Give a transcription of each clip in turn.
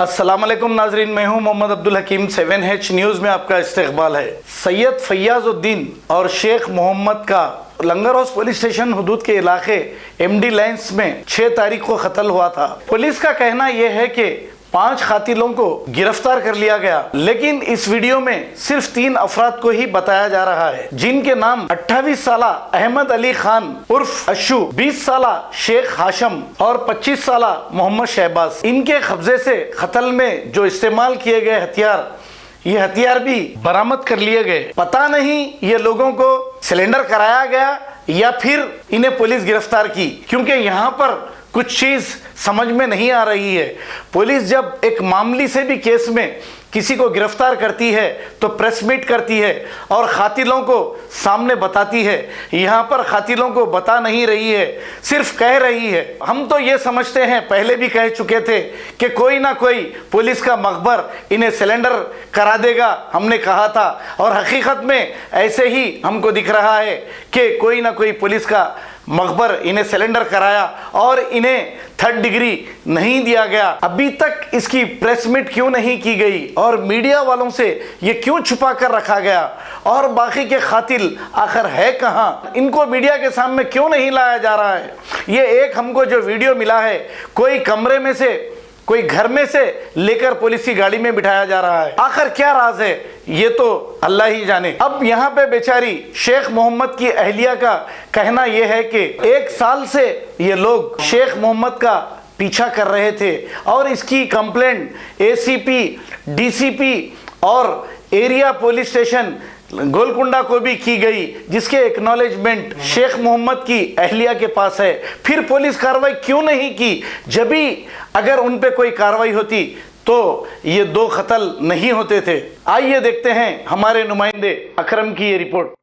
अस्सलाम वालेकुम नाजरीन, मैं हूं मोहम्मद अब्दुल हकीम। 7H न्यूज़ में आपका इस्तकबाल है। सैयद फैयाजुद्दीन और शेख मोहम्मद का लंगर हाउस पुलिस स्टेशन हुदूद के इलाके MD लाइन्स में 6 तारीख को कत्ल हुआ था। पुलिस का कहना यह है कि 5 कातिलों को गिरफ्तार कर लिया गया, लेकिन इस वीडियो में सिर्फ 3 अफराद को ही बताया जा रहा है, जिनके नाम 28 साला अहमद अली खान उर्फ अशु, 20 साला शेख हाशम और 25 साला मोहम्मद शहबाज। इनके कब्जे से कत्ल में जो इस्तेमाल किए गए ये हथियार भी बरामद कर लिए गए। पता नहीं ये लोगों को सिलेंडर कराया गया या फिर इन्हें पुलिस गिरफ्तार की, क्योंकि यहाँ पर कुछ चीज समझ में नहीं आ रही है। पुलिस जब एक मामूली से भी केस में किसी को गिरफ्तार करती है तो प्रेस मीट करती है और कातिलों को सामने बताती है। यहाँ पर कातिलों को बता नहीं रही है, सिर्फ कह रही है। हम तो ये समझते हैं, पहले भी कह चुके थे कि कोई ना कोई पुलिस का मखबर इन्हें सिलेंडर करा देगा, हमने कहा था। और हकीकत में ऐसे ही हमको दिख रहा है कि कोई ना कोई पुलिस का मखबर इन्हें सिलेंडर कराया और इन्हें 3rd डिग्री नहीं दिया गया। अभी तक इसकी प्रेस मीट क्यों नहीं की गई और मीडिया वालों से ये क्यों छुपा कर रखा गया, और बाकी के कातिल आखिर है कहाँ, इनको मीडिया के सामने क्यों नहीं लाया जा रहा है। ये एक हमको जो वीडियो मिला है, कोई कमरे में से, कोई घर में से लेकर पुलिस की गाड़ी में बिठाया जा रहा है। आखिर क्या राज है ये तो अल्लाह ही जाने। अब यहाँ पे बेचारी शेख मोहम्मद की अहलिया का कहना यह है कि 1 साल से ये लोग शेख मोहम्मद का पीछा कर रहे थे और इसकी कंप्लेंट ACP, DCP और एरिया पुलिस स्टेशन गोलकुंडा को भी की गई, जिसके एक्नॉलेजमेंट शेख मोहम्मद की अहलिया के पास है। फिर पुलिस कार्रवाई क्यों नहीं की? जब भी अगर उन पे कोई कार्रवाई होती तो ये 2 कत्ल नहीं होते थे। आइए देखते हैं हमारे नुमाइंदे अकरम की ये रिपोर्ट।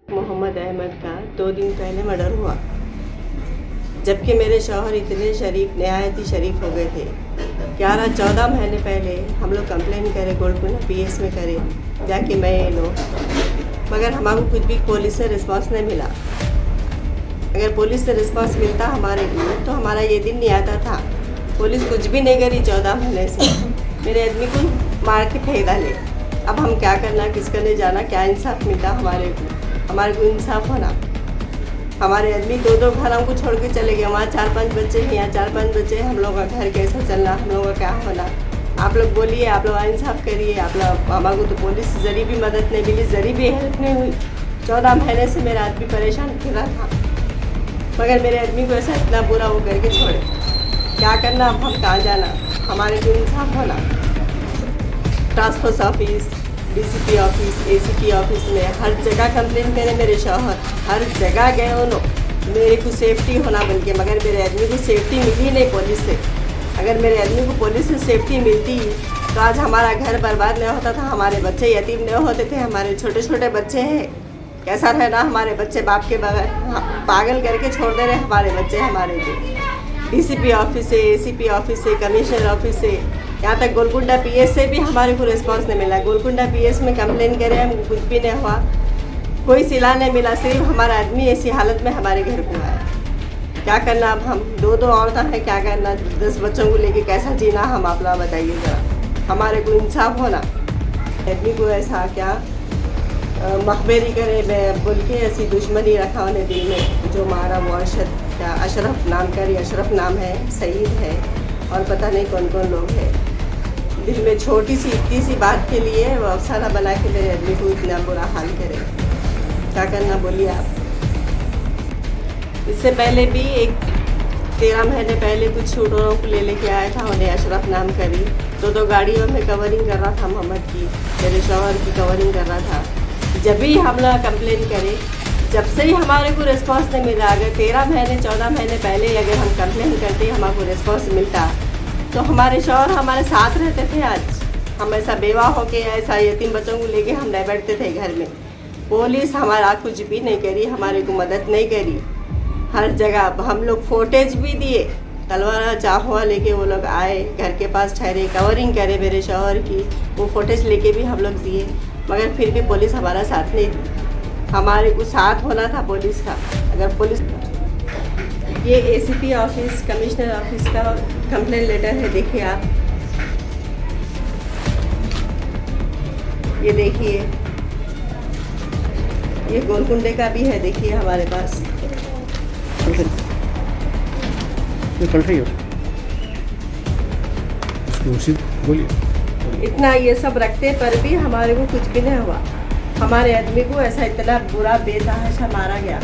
मोहम्मद अहमद का 2 दिन पहले मर्डर हुआ, जबकि मेरे शौहर इतने शरीफ, नहायत ही शरीफ हो गए थे। 11-14 महीने पहले हम लोग कंप्लेन करे, गोलकुंडा PS में करे जाके मैं ये लो, मगर हमको कुछ भी पुलिस से रिस्पांस नहीं मिला। अगर पुलिस से रिस्पांस मिलता हमारे लिए तो हमारा ये दिन नहीं आता था। पुलिस कुछ भी नहीं करी 14 महीने से। मेरे आदमी को मार के फेंक डाले। अब हम क्या करना, किस करने जाना, क्या इंसाफ मिलता हमारे को इंसाफ होना। हमारे आदमी 2 घर हमको छोड़ के चले गए। वहाँ 4-5 बच्चे हैं, यहाँ 4-5 बच्चे हैं। हम लोग का घर कैसा चलना, हम लोगों का क्या होना। आप लोग बोलिए, आप लोग इंसाफ करिए। आप लोग, हमारे को तो पुलिस से जरी भी मदद नहीं मिली, जरी भी हेल्प नहीं हुई। 14 महीने से मेरा आदमी परेशान फिर रहा था, मगर मेरे आदमी को ऐसा इतना बुरा वो करके छोड़े। क्या करना, अब हम कहाँ जाना, हमारे को इंसाफ होना। Transport office, DCP office, ACP office में हर जगह कंप्लेन करे मेरे शौहर, हर जगह गए उन्होंने। मेरे को सेफ्टी होना बन के, मगर मेरे आदमी को सेफ्टी मिली नहीं पुलिस से। अगर मेरे आदमी को पुलिस से सेफ्टी मिलती तो आज हमारा घर बर्बाद नहीं होता था, हमारे बच्चे यतीम नहीं होते थे। हमारे छोटे छोटे बच्चे हैं, कैसा रहना हमारे बच्चे बाप के बगैर, पागल करके छोड़ दे रहे हमारे बच्चे हमारे को। DCP ऑफिस से, ACP ऑफिस से, कमिश्नर ऑफिस से, यहाँ तक गोलकुंडा PS से भी हमारे को रिस्पांस नहीं मिला। गोलकुंडा PS में कंप्लेन करे, हमको कुछ भी नहीं हुआ, कोई सिला नहीं मिला। सिर्फ हमारा आदमी ऐसी हालत में हमारे घर को आया। क्या करना अब हम दो औरतें हैं, क्या करना, 10 बच्चों को लेके कैसा जीना हम आप लोग बताइए ज़रा। हमारे को इंसाफ होना, आदमी को ऐसा क्या मखबेरी करे बोल के ऐसी दुश्मनी रखा उन्हें दिल में। जो मारा वो क्या अशरफ नाम का, अशरफ नाम है, सईद है और पता नहीं कौन कौन लोग हैं। दिल में छोटी सी इतनी सी बात के लिए वो अफसाना बना के मेरे आदमी को इतना बुरा हाल करे। क्या करना बोलिए आप। इससे पहले भी 13 महीने पहले कुछ शूटरों को लेके आया था, उन्हें अशरफ नाम करी। दो गाड़ियों में कवरिंग कर रहा था, मोहम्मद की, मेरे शौहर की कवरिंग कर रहा था। जब भी हम लोग कंप्लेन करें, जब से ही हमारे को रिस्पांस नहीं मिला। अगर 13 महीने 14 महीने पहले अगर हम कंप्लेन करते हमारे रिस्पांस मिलता तो हमारे शौहर हमारे साथ रहते थे। आज हम ऐसा बेवा होके ऐसा यतीम बच्चों को लेके हम नहीं बैठते थे घर में। पुलिस हमारा कुछ भी नहीं करी, हमारे को मदद नहीं करी। हर जगह हम लोग फोटेज भी दिए, तलवार चाहुआ लेके वो लोग आए, घर के पास ठहरे, कवरिंग करे मेरे शौहर की, वो फोटेज लेके भी हम लोग दिए, मगर फिर भी पुलिस हमारा साथ नहीं दी। हमारे को साथ होना था पुलिस का। अगर पुलिस, ये एसीपी ऑफिस, कमिश्नर ऑफिस का कंप्लेंट लेटर है, देखिए आप, ये देखिए, ये गोलकुंडे का भी है, देखिए हमारे पास। बोलिए। इतना ये सब रखते पर भी हमारे को कुछ भी नहीं हुआ। हमारे आदमी को ऐसा इतना बुरा बेतहाशा मारा गया।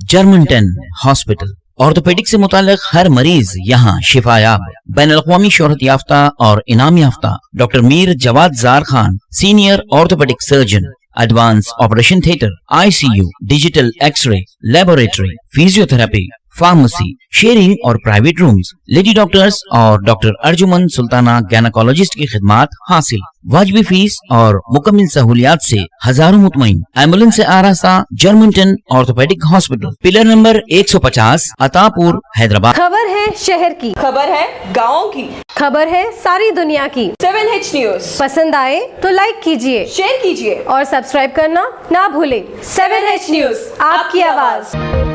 जर्मनटन हॉस्पिटल ऑर्थोपेडिक से मुताल्लिक हर मरीज यहाँ शिफायाब। बैनुल-अक़वामी शोहरत याफ्ता और इनाम याफ्ता doctor Mir Jawad Zar Khan, senior orthopaedic surgeon, advance operation theatre, ICU, digital x-ray, laboratory, physiotherapy, pharmacy, sharing और प्राइवेट रूम्स, लेडी डॉक्टर्स और डॉक्टर अर्जुमन सुल्ताना गैनकोलॉजिस्ट की खिदमात हासिल। वाजिबी फीस और मुकम्मल सहूलियात से हजारों मुतमईन। एम्बुलेंस से आरास्ता Germantown orthopaedic hospital, pillar number 150, Attapur, Hyderabad. खबर है शहर की, खबर है गाँव की, खबर है सारी दुनिया की। 7H न्यूज पसंद आए तो लाइक कीजिए, शेयर कीजिए और सब्सक्राइब करना ना भूलें। 7H न्यूज, आपकी आवाज।